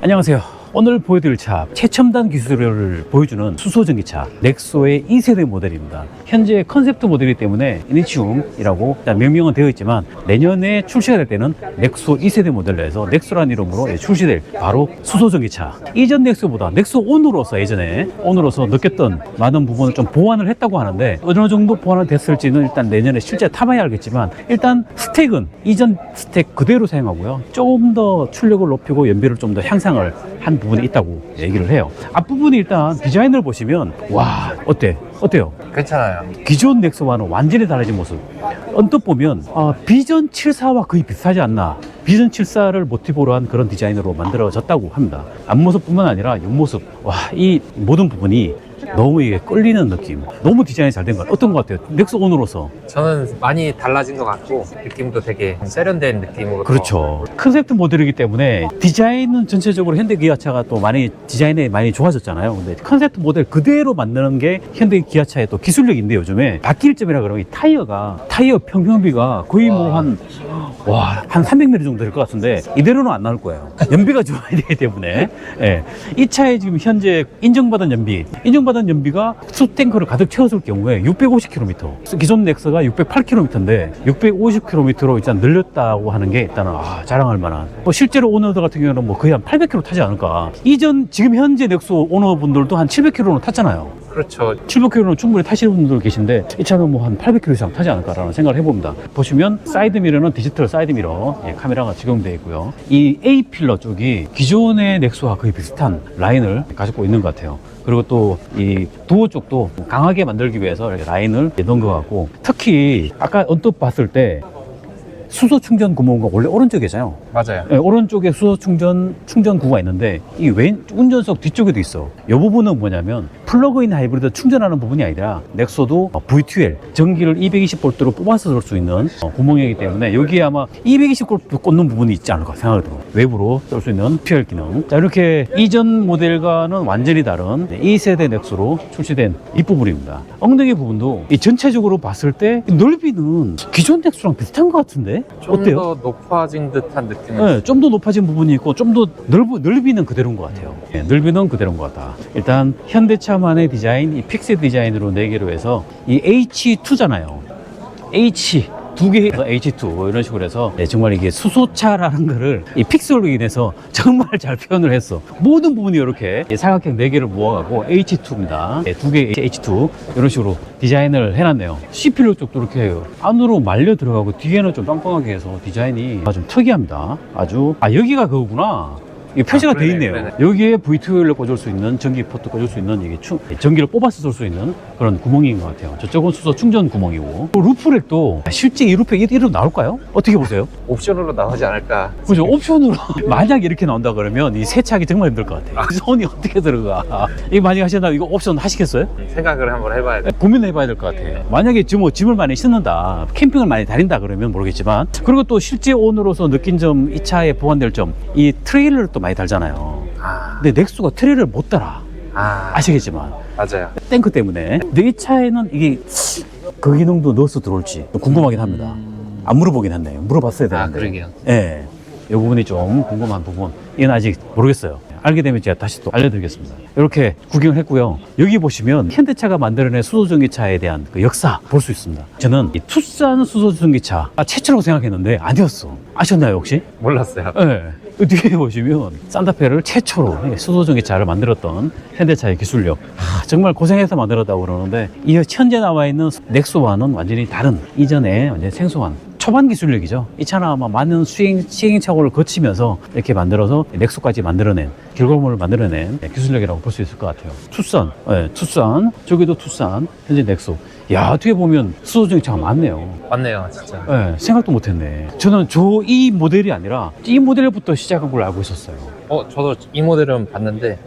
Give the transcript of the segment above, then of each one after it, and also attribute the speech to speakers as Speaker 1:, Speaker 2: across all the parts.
Speaker 1: 안녕하세요. 오늘 보여드릴 차 최첨단 기술을 보여주는 수소전기차 넥소의 2세대 모델입니다. 현재 컨셉트 모델이기 때문에 이니치움이라고 명명은 되어 있지만 내년에 출시가 될 때는 넥소 2세대 모델로 해서 넥소라는 이름으로 출시될 바로 수소전기차. 이전 넥소보다 넥소 온으로서 예전에 온으로서 느꼈던 많은 부분을 좀 보완을 했다고 하는데 어느 정도 보완을 됐을지는 일단 내년에 실제 타봐야 알겠지만 일단 스택은 이전 스택 그대로 사용하고요. 조금 더 출력을 높이고 연비를 좀 더 향상을 한 부분이 있다고 얘기를 해요. 앞부분이 일단 디자인을 보시면 와 어때요?
Speaker 2: 괜찮아요.
Speaker 1: 기존 넥소와는 완전히 달라진 모습. 언뜻 보면 비전 74와 거의 비슷하지 않나. 비전 74를 모티브로 한 그런 디자인으로 만들어졌다고 합니다. 앞모습뿐만 아니라 옆모습, 와, 이 모든 부분이 너무 이게 끌리는 느낌. 너무 디자인이 잘 된 것 같아요. 어떤 것 같아요? 넥소 온으로서.
Speaker 2: 저는 많이 달라진 것 같고 느낌도 되게 세련된 느낌으로.
Speaker 1: 그렇죠. 컨셉트 모델이기 때문에 디자인은 전체적으로 현대기아차가 또 많이 디자인에 많이 좋아졌잖아요. 근데 컨셉트 모델 그대로 만드는 게 현대기아차의 또 기술력인데 요즘에 바뀔 점이라 그러면 이 타이어 평평비가 거의 뭐 한 300mm 정도 될 것 같은데 이대로는 안 나올 거예요. 연비가 좋아야 되기 때문에. 예. 이 차에 지금 현재 인정받은 연비가 수탱크를 가득 채웠을 경우에 650km. 기존 넥서가 608km인데 650km로 일단 늘렸다고 하는 게 일단은 자랑할 만한. 실제로 오너들 같은 경우는 뭐 거의 한 800km 타지 않을까. 지금 현재 넥소 오너분들도 한 700km는 탔잖아요.
Speaker 2: 그렇죠.
Speaker 1: 700km는 충분히 타시는 분들 계신데 이 차는 뭐 한 800km 이상 타지 않을까라는 생각을 해봅니다. 보시면 사이드미러는 디지털 사이드미러 카메라가 적용되어 있고요. 이 A필러 쪽이 기존의 넥소와 거의 비슷한 라인을 가지고 있는 것 같아요. 그리고 또 이 도어 쪽도 강하게 만들기 위해서 이렇게 라인을 넣은 것 같고, 특히 아까 언뜻 봤을 때 수소 충전 구멍가 원래 오른쪽이잖아요.
Speaker 2: 맞아요.
Speaker 1: 네, 오른쪽에 수소 충전구가 있는데 이 운전석 뒤쪽에도 있어. 이 부분은 뭐냐면 플러그인 하이브리드 충전하는 부분이 아니라 넥소도 V2L 전기를 220V로 뽑아서 넣을 수 있는 구멍이기 때문에 여기에 아마 220V 꽂는 부분이 있지 않을까 생각이 들어요. 외부로 쓸 수 있는 퓨엘 기능. 자, 이렇게 이전 모델과는 완전히 다른 2세대 넥소로 출시된 뒷부분입니다. 엉덩이 부분도 이 전체적으로 봤을 때 넓이는 기존 넥소랑 비슷한 것 같은데
Speaker 2: 좀
Speaker 1: 어때요?
Speaker 2: 더 높아진 듯한 느낌은.
Speaker 1: 네, 좀 더 높아진 부분이 있고 좀 더 넓이는 그대로인 것 같아요. 네, 넓이는 그대로인 것 같다. 일단 현대차만의 디자인, 이 픽스 디자인으로 4개로 해서 이 H2잖아요. 두 개에서 H2 이런 식으로 해서 정말 이게 수소차라는 거를 이 픽셀로 인해서 정말 잘 표현을 했어. 모든 부분이 이렇게 사각형 4개를 모아가고 H2입니다. 2개의 H2 이런 식으로 디자인을 해놨네요. C필러 쪽도 이렇게 안으로 말려 들어가고 뒤에는 좀 빵빵하게 해서 디자인이 좀 특이합니다. 아주 여기가 그거구나. 이게 표시가 돼 있네요.
Speaker 2: 그러네.
Speaker 1: 여기에 V2L을 꽂을 수 있는 전기 포트 꽂을 수 있는 이게 전기를 뽑아서 쓸 수 있는 그런 구멍인 것 같아요. 저쪽은 수소 충전 구멍이고 루프렉도 실제 이 루프렉 이대로 나올까요? 어떻게 보세요?
Speaker 2: 옵션으로 나오지 않을까.
Speaker 1: 그죠? 옵션으로 만약 이렇게 나온다 그러면 이 세차하기 정말 힘들 것 같아요. 손이 어떻게 들어가? 이거 만약 하신다면 이거 옵션 하시겠어요?
Speaker 2: 생각을 한번 해봐야 돼.
Speaker 1: 고민해 봐야 될 것 같아요. 만약에 짐을 많이 싣는다, 캠핑을 많이 다닌다 그러면 모르겠지만, 그리고 또 실제 온으로서 느낀 점, 이 차에 보완될 점, 이 트레일러를 또 많이 달잖아요. 근데 넥소가 트레일러를 못 달아. 아시겠지만
Speaker 2: 맞아요.
Speaker 1: 탱크 때문에. 근데 이 차에는 이게 그 기능도 넣어서 들어올지 궁금하긴 합니다. 안 물어보긴 했네요. 물어봤어야 되는데.
Speaker 2: 그러게요.
Speaker 1: 예, 이 부분이 좀 궁금한 부분. 이건 아직 모르겠어요. 알게 되면 제가 다시 또 알려드리겠습니다. 이렇게 구경을 했고요. 여기 보시면 현대차가 만들어낸 수소전기차에 대한 그 역사 볼 수 있습니다. 저는 이 투싼 수소전기차 최초라고 생각했는데 아니었어. 아셨나요 혹시?
Speaker 2: 몰랐어요.
Speaker 1: 네. 뒤에 보시면 산타페를 최초로 수소전기차를 만들었던 현대차의 기술력. 정말 고생해서 만들었다고 그러는데 이 현재 나와 있는 넥소와는 완전히 다른, 이전에 완전히 생소한 초반 기술력이죠. 이 차는 아마 많은 시행착오를 거치면서 이렇게 만들어서 넥소까지 만들어낸, 결과물을 만들어낸 기술력이라고 볼 수 있을 것 같아요. 투싼, 저기도 투싼, 현재 넥소. 뒤에 보면 수소전기차가 많네요.
Speaker 2: 맞네요, 진짜.
Speaker 1: 생각도 못했네. 저는 이 모델이 아니라 이 모델부터 시작한 걸로 알고 있었어요.
Speaker 2: 저도 이 모델은 봤는데.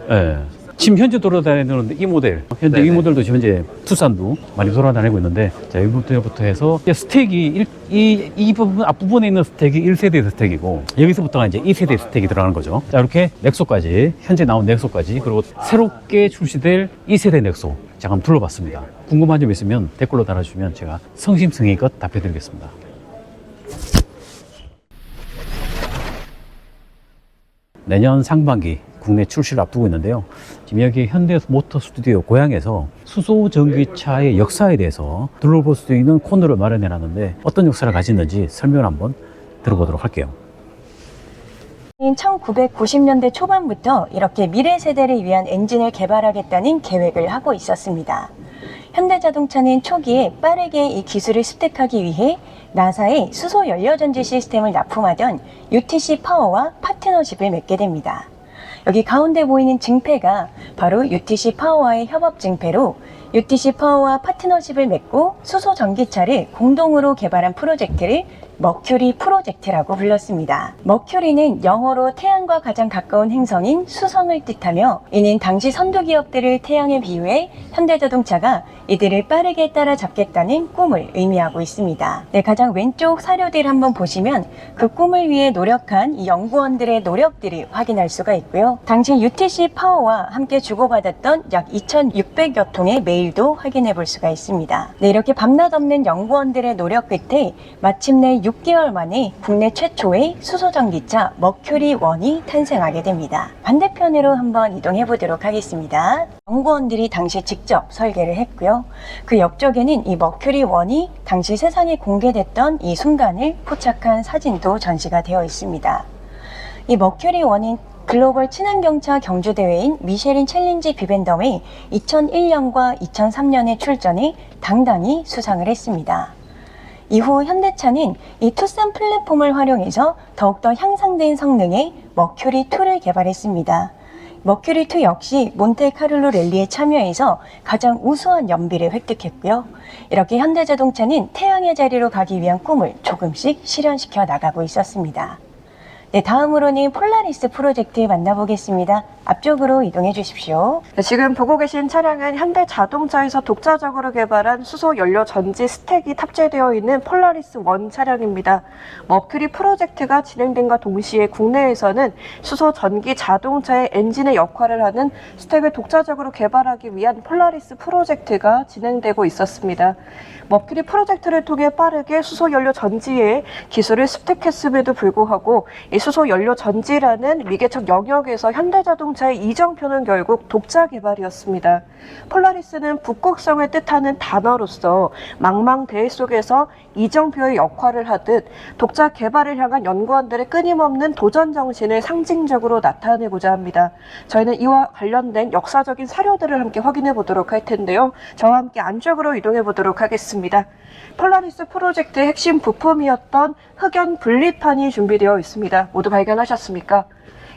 Speaker 1: 지금 현재 돌아다니는 이 모델, 현재
Speaker 2: 네네.
Speaker 1: 이 모델도 지금 현재 투싼도 많이 돌아다니고 있는데, 자, 이 모델부터 해서 스택이 이 부분 앞부분에 있는 스택이 1세대 스택이고 여기서부터가 이제 2세대 스택이 들어가는 거죠. 자, 이렇게 넥소까지, 현재 나온 넥소까지, 그리고 새롭게 출시될 2세대 넥소 잠깐 둘러봤습니다. 궁금한 점 있으면 댓글로 달아주시면 제가 성심성의껏 답해드리겠습니다. 내년 상반기 국내 출시를 앞두고 있는데요. 지금 여기 현대모터 스튜디오 고향에서 수소 전기차의 역사에 대해서 둘러볼 수 있는 코너를 마련해 놨는데 어떤 역사를 가졌는지 설명을 한번 들어보도록 할게요.
Speaker 3: 1990년대 초반부터 이렇게 미래 세대를 위한 엔진을 개발하겠다는 계획을 하고 있었습니다. 현대자동차는 초기에 빠르게 이 기술을 습득하기 위해 나사의 수소 연료전지 시스템을 납품하던 UTC 파워와 파트너십을 맺게 됩니다. 여기 가운데 보이는 증패가 바로 UTC 파워와의 협업 증패로 UTC 파워와 파트너십을 맺고 수소 전기차를 공동으로 개발한 프로젝트를 머큐리 프로젝트라고 불렀습니다. 머큐리는 영어로 태양과 가장 가까운 행성인 수성을 뜻하며 이는 당시 선두 기업들을 태양에 비유해 현대자동차가 이들을 빠르게 따라잡겠다는 꿈을 의미하고 있습니다. 네, 가장 왼쪽 사료들 한번 보시면 그 꿈을 위해 노력한 이 연구원들의 노력들을 확인할 수가 있고요. 당시 UTC 파워와 함께 주고받았던 약 2,600여 통의 메일도 확인해 볼 수가 있습니다. 네, 이렇게 밤낮 없는 연구원들의 노력 끝에 마침내 6개월 만에 국내 최초의 수소전기차 머큐리1이 탄생하게 됩니다. 반대편으로 한번 이동해 보도록 하겠습니다. 연구원들이 당시 직접 설계를 했고요. 그 옆쪽에는 이 머큐리1이 당시 세상에 공개됐던 이 순간을 포착한 사진도 전시가 되어 있습니다. 이 머큐리1은 글로벌 친환경차 경주대회인 미쉐린 챌린지 비벤덤에 2001년과 2003년에 출전해 당당히 수상을 했습니다. 이후 현대차는 이 투싼 플랫폼을 활용해서 더욱더 향상된 성능의 머큐리2를 개발했습니다. 머큐리2 역시 몬테카를로 랠리에 참여해서 가장 우수한 연비를 획득했고요. 이렇게 현대자동차는 태양의 자리로 가기 위한 꿈을 조금씩 실현시켜 나가고 있었습니다. 네, 다음으로는 폴라리스 프로젝트 만나보겠습니다. 앞쪽으로 이동해 주십시오.
Speaker 4: 네, 지금 보고 계신 차량은 현대자동차에서 독자적으로 개발한 수소 연료 전지 스택이 탑재되어 있는 폴라리스1 차량입니다. 머큐리 프로젝트가 진행된과 동시에 국내에서는 수소 전기 자동차의 엔진의 역할을 하는 스택을 독자적으로 개발하기 위한 폴라리스 프로젝트가 진행되고 있었습니다. 머큐리 프로젝트를 통해 빠르게 수소 연료 전지의 기술을 습득했음에도 불구하고 이 수소 연료 전지라는 미개척 영역에서 현대자동차의 이정표는 결국 독자 개발이었습니다. 폴라리스는 북극성을 뜻하는 단어로서 망망대해 속에서 이정표의 역할을 하듯 독자 개발을 향한 연구원들의 끊임없는 도전 정신을 상징적으로 나타내고자 합니다. 저희는 이와 관련된 역사적인 사료들을 함께 확인해 보도록 할 텐데요. 저와 함께 안쪽으로 이동해 보도록 하겠습니다. 폴라리스 프로젝트의 핵심 부품이었던 흑연 분리판이 준비되어 있습니다. 모두 발견하셨습니까?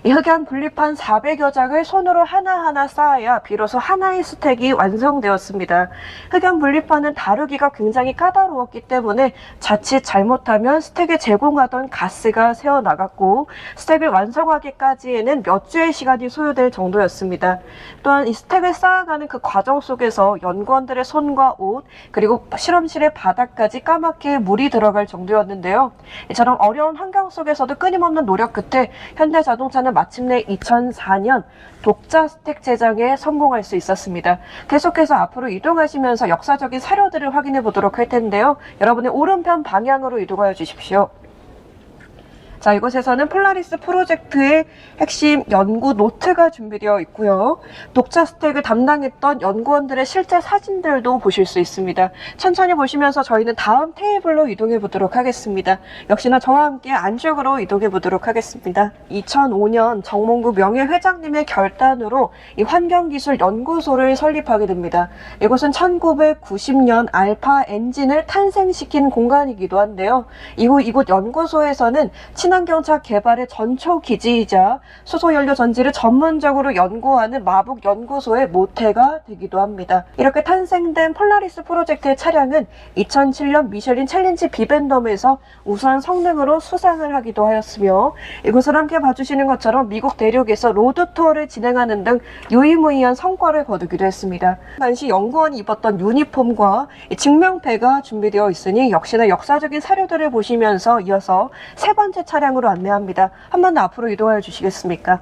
Speaker 4: 이 흑연 분리판 400여 장을 손으로 하나하나 쌓아야 비로소 하나의 스택이 완성되었습니다. 흑연 분리판은 다루기가 굉장히 까다로웠기 때문에 자칫 잘못하면 스택에 제공하던 가스가 새어나갔고 스택을 완성하기까지에는 몇 주의 시간이 소요될 정도였습니다. 또한 이 스택을 쌓아가는 그 과정 속에서 연구원들의 손과 옷 그리고 실험실의 바닥까지 까맣게 물이 들어갈 정도였는데요. 이처럼 어려운 환경 속에서도 끊임없는 노력 끝에 현대자동차는 마침내 2004년 독자 스택 제작에 성공할 수 있었습니다. 계속해서 앞으로 이동하시면서 역사적인 사료들을 확인해 보도록 할 텐데요. 여러분의 오른편 방향으로 이동하여 주십시오. 자, 이곳에서는 폴라리스 프로젝트의 핵심 연구 노트가 준비되어 있고요. 독자 스택을 담당했던 연구원들의 실제 사진들도 보실 수 있습니다. 천천히 보시면서 저희는 다음 테이블로 이동해 보도록 하겠습니다. 역시나 저와 함께 안쪽으로 이동해 보도록 하겠습니다. 2005년 정몽구 명예회장님의 결단으로 이 환경기술연구소를 설립하게 됩니다. 이곳은 1990년 알파 엔진을 탄생시킨 공간이기도 한데요. 이후 이곳 연구소에서는 친환경차 개발의 전초 기지이자 수소연료 전지를 전문적으로 연구하는 마북연구소의 모태가 되기도 합니다. 이렇게 탄생된 폴라리스 프로젝트의 차량은 2007년 미쉐린 챌린지 비벤덤에서 우수한 성능으로 수상을 하기도 하였으며 이곳을 함께 봐주시는 것처럼 미국 대륙에서 로드 투어를 진행하는 등 유의무이한 성과를 거두기도 했습니다. 당시 연구원이 입었던 유니폼과 증명패가 준비되어 있으니 역시나 역사적인 사료들을 보시면서 이어서 세 번째 차량으로 안내합니다. 한 번 더 앞으로 이동하여 주시겠습니까?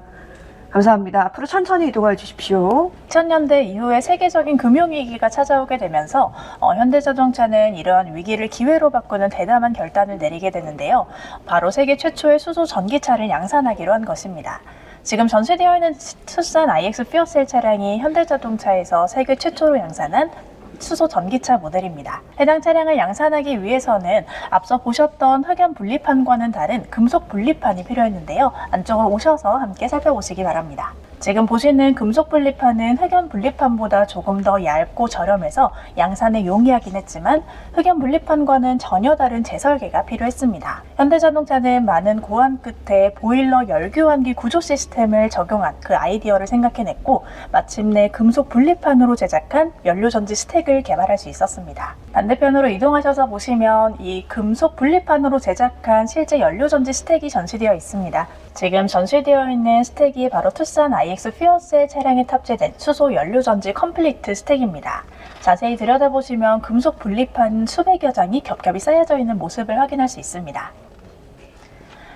Speaker 4: 감사합니다. 앞으로 천천히 이동하여 주십시오.
Speaker 5: 2000년대 이후에 세계적인 금융위기가 찾아오게 되면서 현대자동차는 이러한 위기를 기회로 바꾸는 대담한 결단을 내리게 되는데요. 바로 세계 최초의 수소 전기차를 양산하기로 한 것입니다. 지금 전시되어 있는 투싼 iX 퓨어셀 차량이 현대자동차에서 세계 최초로 양산한 수소 전기차 모델입니다. 해당 차량을 양산하기 위해서는 앞서 보셨던 흑연 분리판과는 다른 금속 분리판이 필요했는데요. 안쪽으로 오셔서 함께 살펴보시기 바랍니다. 지금 보시는 금속 분리판은 흑연 분리판보다 조금 더 얇고 저렴해서 양산에 용이하긴 했지만 흑연 분리판과는 전혀 다른 재설계가 필요했습니다. 현대자동차는 많은 고안 끝에 보일러 열교환기 구조 시스템을 적용한 그 아이디어를 생각해냈고 마침내 금속 분리판으로 제작한 연료전지 스택을 개발할 수 있었습니다. 반대편으로 이동하셔서 보시면 이 금속 분리판으로 제작한 실제 연료전지 스택이 전시되어 있습니다. 지금 전시되어 있는 스택이 바로 투싼 iX 퓨어셀 차량에 탑재된 수소 연료전지 컴플리트 스택입니다. 자세히 들여다보시면 금속 분리판 수백여 장이 겹겹이 쌓여져 있는 모습을 확인할 수 있습니다.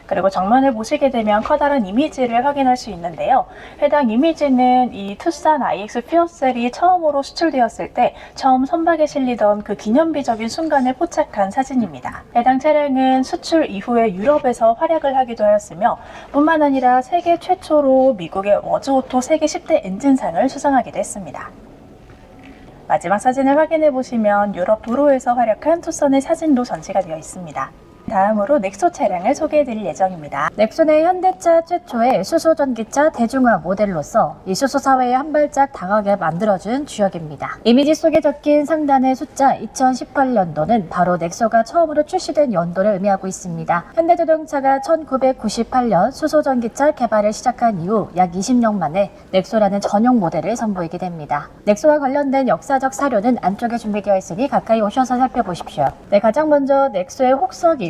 Speaker 5: 그리고 정면을 보시게 되면 커다란 이미지를 확인할 수 있는데요. 해당 이미지는 이 투싼 iX 퓨어셀이 처음으로 수출되었을 때 처음 선박에 실리던 그 기념비적인 순간을 포착한 사진입니다. 해당 차량은 수출 이후에 유럽에서 활약을 하기도 하였으며 뿐만 아니라 세계 최초로 미국의 워즈오토 세계 10대 엔진상을 수상하기도 했습니다. 마지막 사진을 확인해 보시면 유럽 도로에서 활약한 투싼의 사진도 전시가 되어 있습니다. 다음으로 넥소 차량을 소개해드릴 예정입니다. 넥소는 현대차 최초의 수소전기차 대중화 모델로서 이 수소 사회에 한 발짝 다가게 만들어준 주역입니다. 이미지 속에 적힌 상단의 숫자 2018년도는 바로 넥소가 처음으로 출시된 연도를 의미하고 있습니다. 현대자동차가 1998년 수소전기차 개발을 시작한 이후 약 20년 만에 넥소라는 전용 모델을 선보이게 됩니다. 넥소와 관련된 역사적 사료는 안쪽에 준비되어 있으니 가까이 오셔서 살펴보십시오. 네, 가장 먼저 넥소의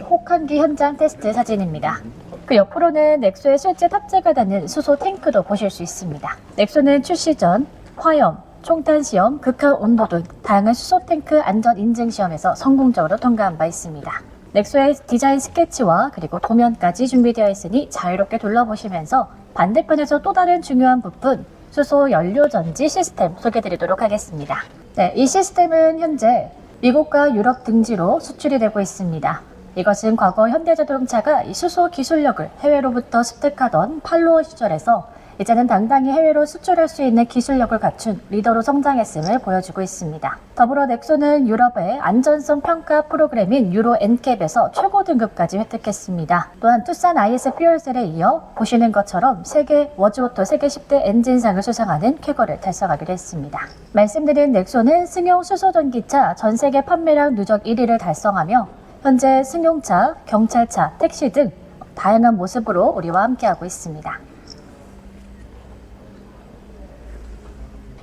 Speaker 5: 혹한기 현장 테스트 사진입니다. 그 옆으로는 넥소에 실제 탑재가 되는 수소 탱크도 보실 수 있습니다. 넥소는 출시 전 화염, 총탄 시험, 극한 온도 등 다양한 수소 탱크 안전 인증 시험에서 성공적으로 통과한 바 있습니다. 넥소의 디자인 스케치와 그리고 도면까지 준비되어 있으니 자유롭게 둘러보시면서 반대편에서 또 다른 중요한 부분 수소 연료전지 시스템 소개해드리도록 하겠습니다. 네, 이 시스템은 현재 미국과 유럽 등지로 수출이 되고 있습니다. 이것은 과거 현대자동차가 이 수소 기술력을 해외로부터 습득하던 팔로워 시절에서 이제는 당당히 해외로 수출할 수 있는 기술력을 갖춘 리더로 성장했음을 보여주고 있습니다. 더불어 넥소는 유럽의 안전성 평가 프로그램인 유로 NCAP에서 최고 등급까지 획득했습니다. 또한 투싼 iX 퓨어셀에 이어 보시는 것처럼 세계 워즈오토 세계 10대 엔진상을 수상하는 쾌거를 달성하기도 했습니다. 말씀드린 넥소는 승용 수소전기차 전세계 판매량 누적 1위를 달성하며 현재 승용차, 경찰차, 택시 등 다양한 모습으로 우리와 함께하고 있습니다.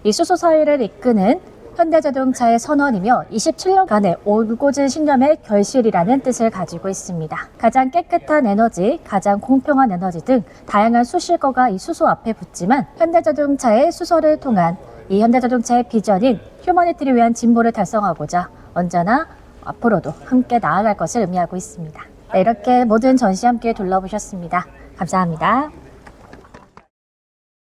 Speaker 5: 이 수소 사회를 이끄는 현대자동차의 선언이며 27년간의 올곧은 신념의 결실이라는 뜻을 가지고 있습니다. 가장 깨끗한 에너지, 가장 공평한 에너지 등 다양한 수식어가 이 수소 앞에 붙지만 현대자동차의 수소를 통한 이 현대자동차의 비전인 휴머니티를 위한 진보를 달성하고자 언제나 앞으로도 함께 나아갈 것을 의미하고 있습니다. 네, 이렇게 모든 전시 함께 둘러보셨습니다. 감사합니다.